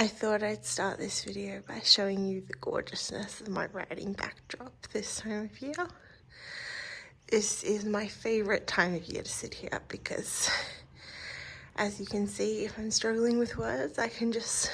I thought I'd start this video by showing you the gorgeousness of my writing backdrop this time of year. This is my favourite time of year to sit here because, as you can see, if I'm struggling with words, I can just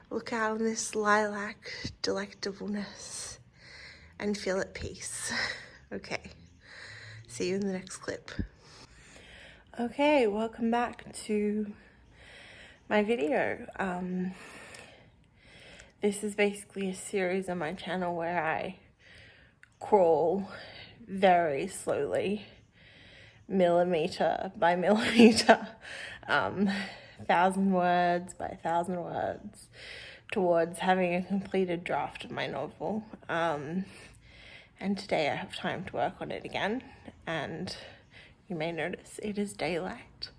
look out on this lilac delectableness and feel at peace. Okay, see you in the next clip. Okay, welcome back to my video. This is basically a series on my channel where I crawl very slowly, millimeter by millimeter, 1,000 words by 1,000 words towards having a completed draft of my novel. And today I have time to work on it again, and you may notice it is daylight,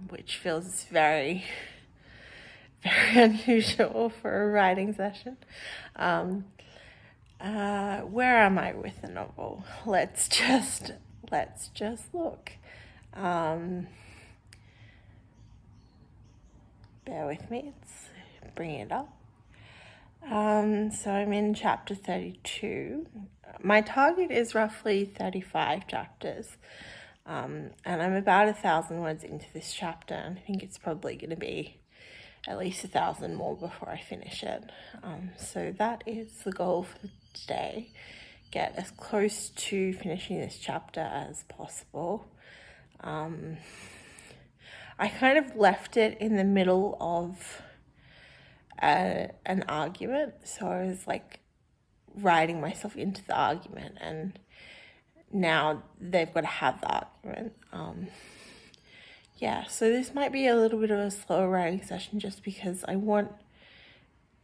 which feels very, very unusual for a writing session. Where am I with the novel? Let's just look. Bear with me, let's bring it up. So I'm in chapter 32. My target is roughly 35 chapters. And I'm about 1,000 words into this chapter, and I think it's probably going to be at least 1,000 more before I finish it. So that is the goal for today. Get as close to finishing this chapter as possible. I kind of left it in the middle of an argument, so I was like writing myself into the argument, and now they've got to have the argument. Yeah, so this might be a little bit of a slower writing session just because I want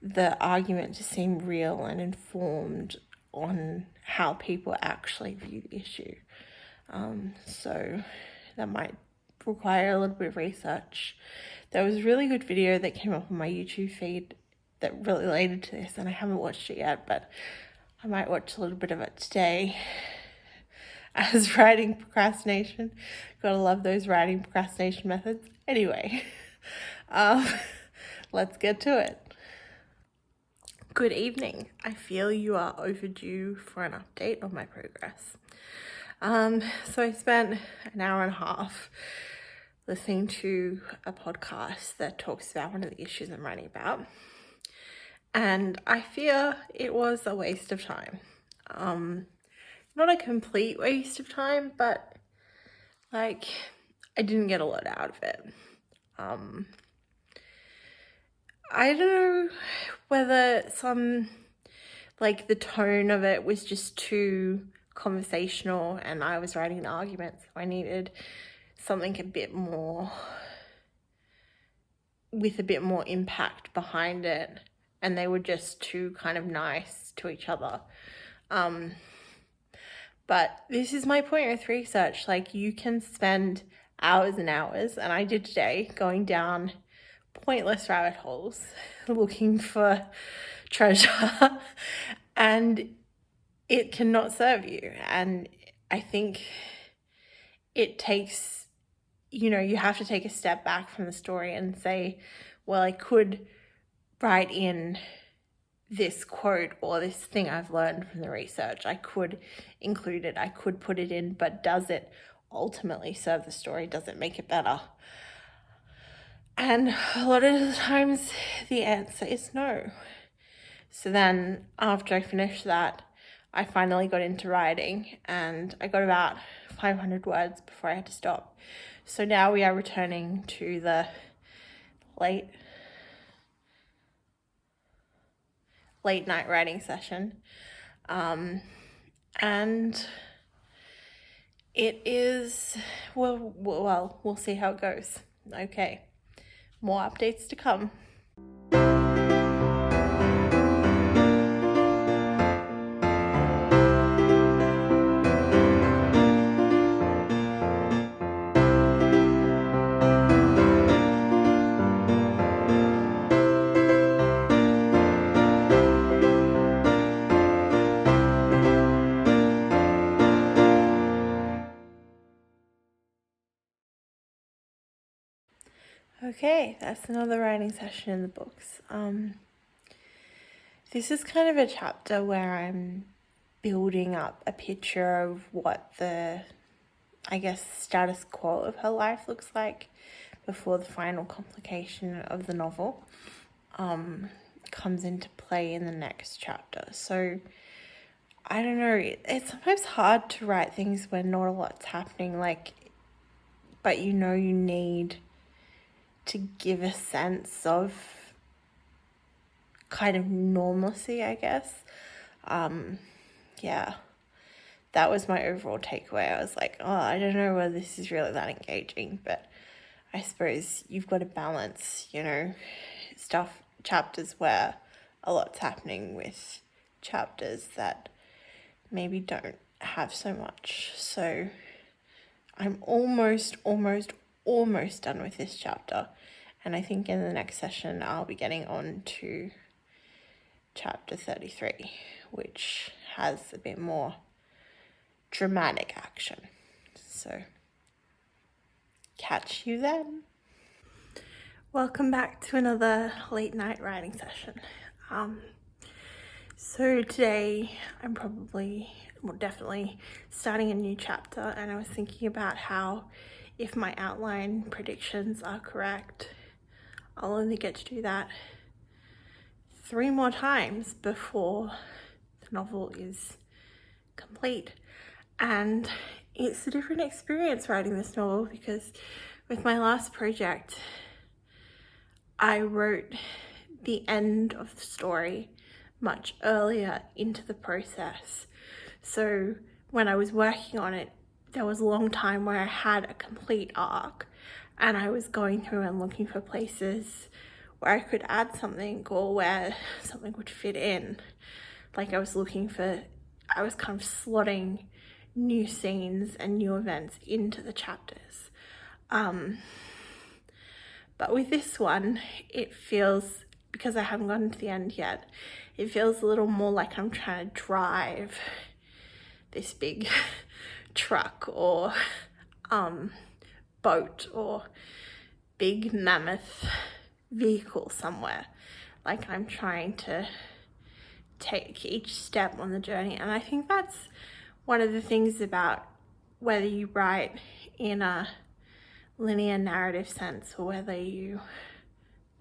the argument to seem real and informed on how people actually view the issue. So that might require a little bit of research. There was a really good video that came up on my YouTube feed that really related to this, and I haven't watched it yet, but I might watch a little bit of it today. As writing procrastination, gotta love those writing procrastination methods. Anyway, let's get to it. Good evening. I feel you are overdue for an update on my progress. So I spent an hour and a half listening to a podcast that talks about one of the issues I'm writing about, and I fear it was a waste of time. Not a complete waste of time, but like I didn't get a lot out of it. I don't know whether the tone of it was just too conversational and I was writing an argument, so I needed something a bit more, with a bit more impact behind it, and they were just too kind of nice to each other. But this is my point with research. Like, you can spend hours and hours, and I did today, going down pointless rabbit holes looking for treasure, and it cannot serve you. And I think it takes, you have to take a step back from the story and say, well, I could write in this quote or this thing I've learned from the research. I could include it, I could put it in, but does it ultimately serve the story? Does it make it better? And a lot of the times the answer is no. So then after I finished that, I finally got into writing, and I got about 500 words before I had to stop. So now we are returning to the late night writing session, and it is, we'll see how it goes. Okay, more updates to come. Okay, that's another writing session in the books. This is kind of a chapter where I'm building up a picture of what the, I guess, status quo of her life looks like before the final complication of the novel comes into play in the next chapter. So I don't know, it's sometimes hard to write things when not a lot's happening, but you need to give a sense of kind of normalcy, I guess. Yeah, that was my overall takeaway. I was like, oh, I don't know whether this is really that engaging, but I suppose you've got to balance, chapters where a lot's happening with chapters that maybe don't have so much. So I'm almost done with this chapter. And I think in the next session, I'll be getting on to chapter 33, which has a bit more dramatic action. So catch you then. Welcome back to another late night writing session. So today I'm definitely starting a new chapter, and I was thinking about how if my outline predictions are correct, I'll only get to do that 3 more times before the novel is complete. And it's a different experience writing this novel, because with my last project, I wrote the end of the story much earlier into the process. So when I was working on it, there was a long time where I had a complete arc, and I was going through and looking for places where I could add something or where something would fit in. Like I was kind of slotting new scenes and new events into the chapters. But with this one, it feels, because I haven't gotten to the end yet, it feels a little more like I'm trying to drive this big truck or boat or big mammoth vehicle somewhere. Like I'm trying to take each step on the journey. And I think that's one of the things about whether you write in a linear narrative sense or whether you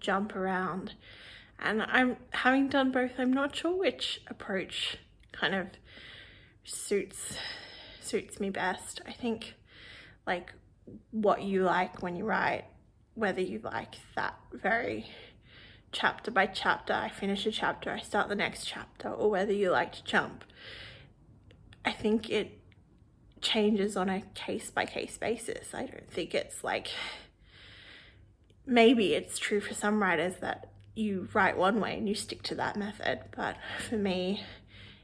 jump around. And I'm having done both, I'm not sure which approach kind of suits me best. I think like what you like when you write, whether you like that very chapter by chapter, I finish a chapter, I start the next chapter, or whether you like to jump, I think it changes on a case-by-case basis. I don't think it's like, maybe it's true for some writers that you write one way and you stick to that method, but for me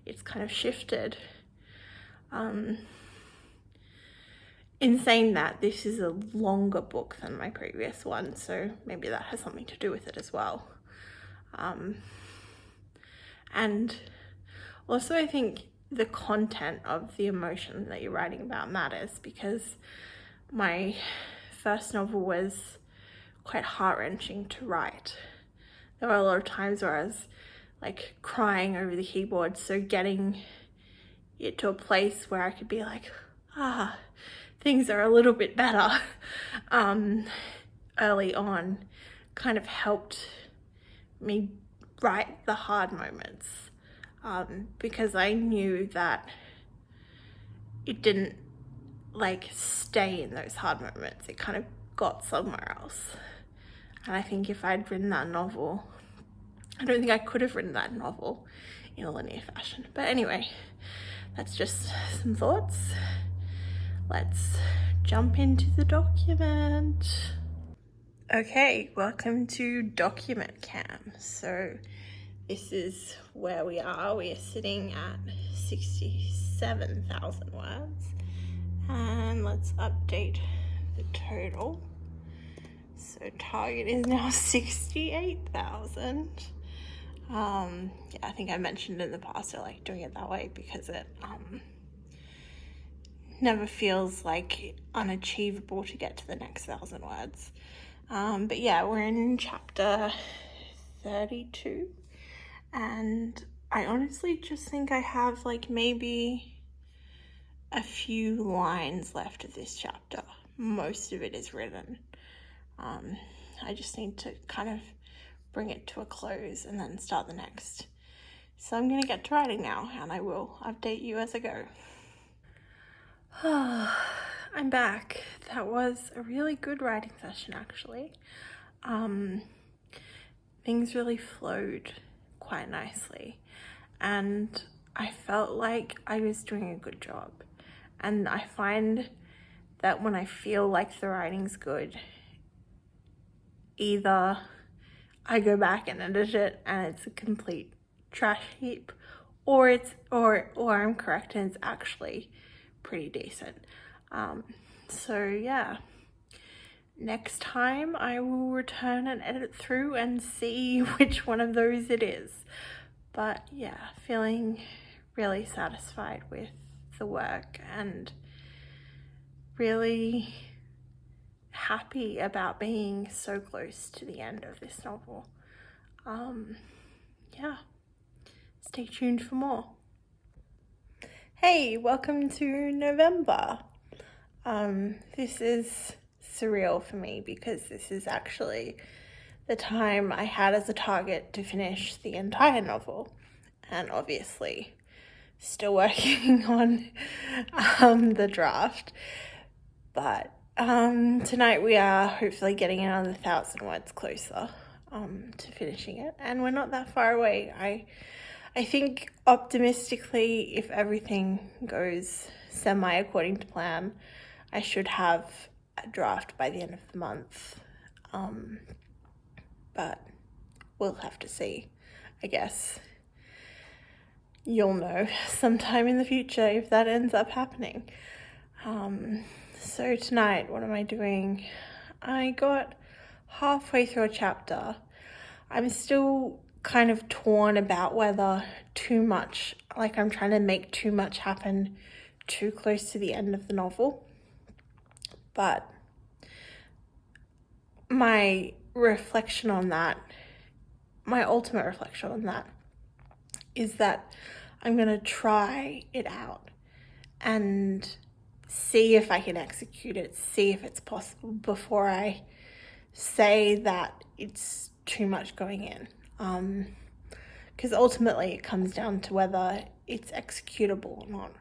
it's kind of shifted. In saying that, this is a longer book than my previous one, so maybe that has something to do with it as well. And also I think the content of the emotion that you're writing about matters, because my first novel was quite heart-wrenching to write. There were a lot of times where I was like crying over the keyboard, so getting it to a place where I could be like, things are a little bit better early on kind of helped me write the hard moments, because I knew that it didn't like stay in those hard moments, it kind of got somewhere else. And I think if I'd written that novel, I don't think I could have written that novel in a linear fashion. But anyway, that's just some thoughts. Let's jump into the document. Okay, welcome to document cam. So this is where we are. We are sitting at 67,000 words. And let's update the total. So target is now 68,000. Yeah, I think I mentioned in the past I like doing it that way because it never feels like unachievable to get to the next 1,000 words. But yeah, we're in chapter 32, and I honestly just think I have like maybe a few lines left of this chapter. Most of it is written. I just need to kind of bring it to a close and then start the next. So I'm going to get to writing now, and I will update you as I go. I'm back. That was a really good writing session, actually. Things really flowed quite nicely, and I felt like I was doing a good job. And I find that when I feel like the writing's good, either I go back and edit it and it's a complete trash heap, or I'm correct and it's actually pretty decent. So yeah, next time I will return and edit through and see which one of those it is. But yeah, feeling really satisfied with the work and really happy about being so close to the end of this novel. Yeah, stay tuned for more. Hey, welcome to November. This is surreal for me because this is actually the time I had as a target to finish the entire novel, and obviously still working on the draft. But tonight we are hopefully getting another 1,000 words closer to finishing it, and we're not that far away. I think optimistically, if everything goes semi according to plan, I should have a draft by the end of the month. But we'll have to see, I guess. You'll know sometime in the future if that ends up happening. So tonight, what am I doing? I got halfway through a chapter. I'm still kind of torn about whether too much, like I'm trying to make too much happen too close to the end of the novel. But my reflection on that, my ultimate reflection on that, is that I'm going to try it out and see if I can execute it, see if it's possible before I say that it's too much going in. Because ultimately it comes down to whether it's executable or not.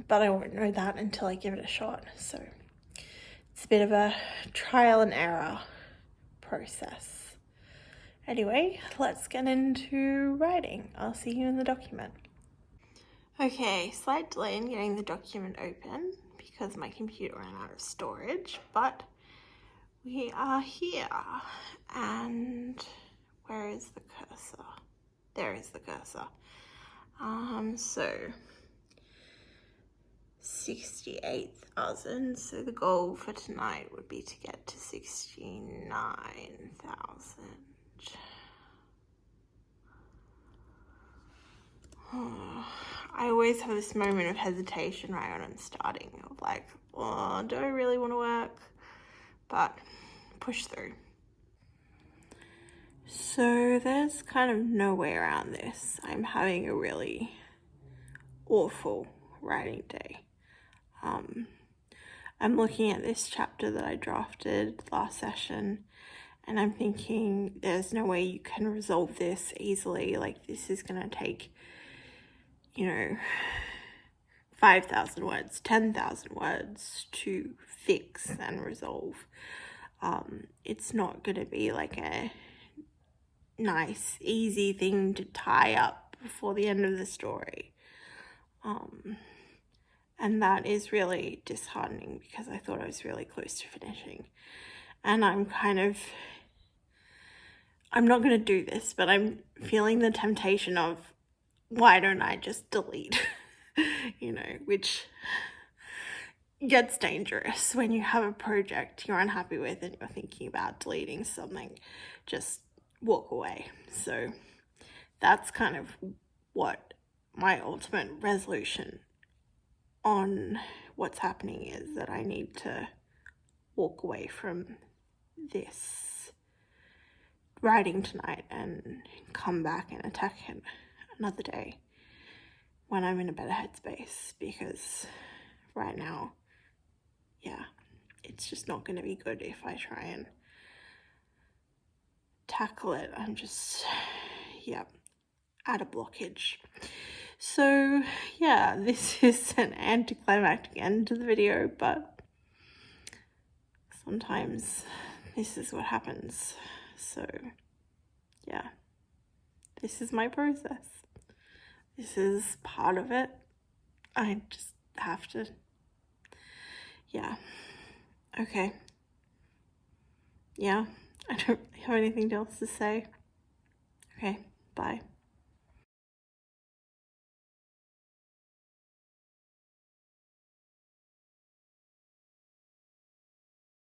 But I won't know that until I give it a shot. So it's a bit of a trial and error process. Anyway, let's get into writing. I'll see you in the document. Okay, slight delay in getting the document open because my computer ran out of storage, but we are here. And where is the cursor? There is the cursor. So 68,000. So the goal for tonight would be to get to 69,000. I always have this moment of hesitation right when I'm starting, of like, oh, do I really want to work? But push through. So there's kind of no way around this. I'm having a really awful writing day. I'm looking at this chapter that I drafted last session, and I'm thinking there's no way you can resolve this easily. Like, this is going to take, 5,000 words, 10,000 words to fix and resolve. It's not going to be like a nice, easy thing to tie up before the end of the story. And that is really disheartening because I thought I was really close to finishing. And I'm not going to do this, but I'm feeling the temptation of, why don't I just delete? Which gets dangerous when you have a project you're unhappy with and you're thinking about deleting something. Just walk away. So that's kind of what my ultimate resolution on what's happening is, that I need to walk away from this writing tonight and come back and attack it another day when I'm in a better headspace, because right now, yeah, it's just not going to be good if I try and tackle it. I'm just, yeah, at a blockage. So yeah, this is an anticlimactic end to the video, but sometimes this is what happens. So yeah, this is my process. This is part of it. I just have to, yeah. Okay. Yeah, I don't really have anything else to say. Okay, bye.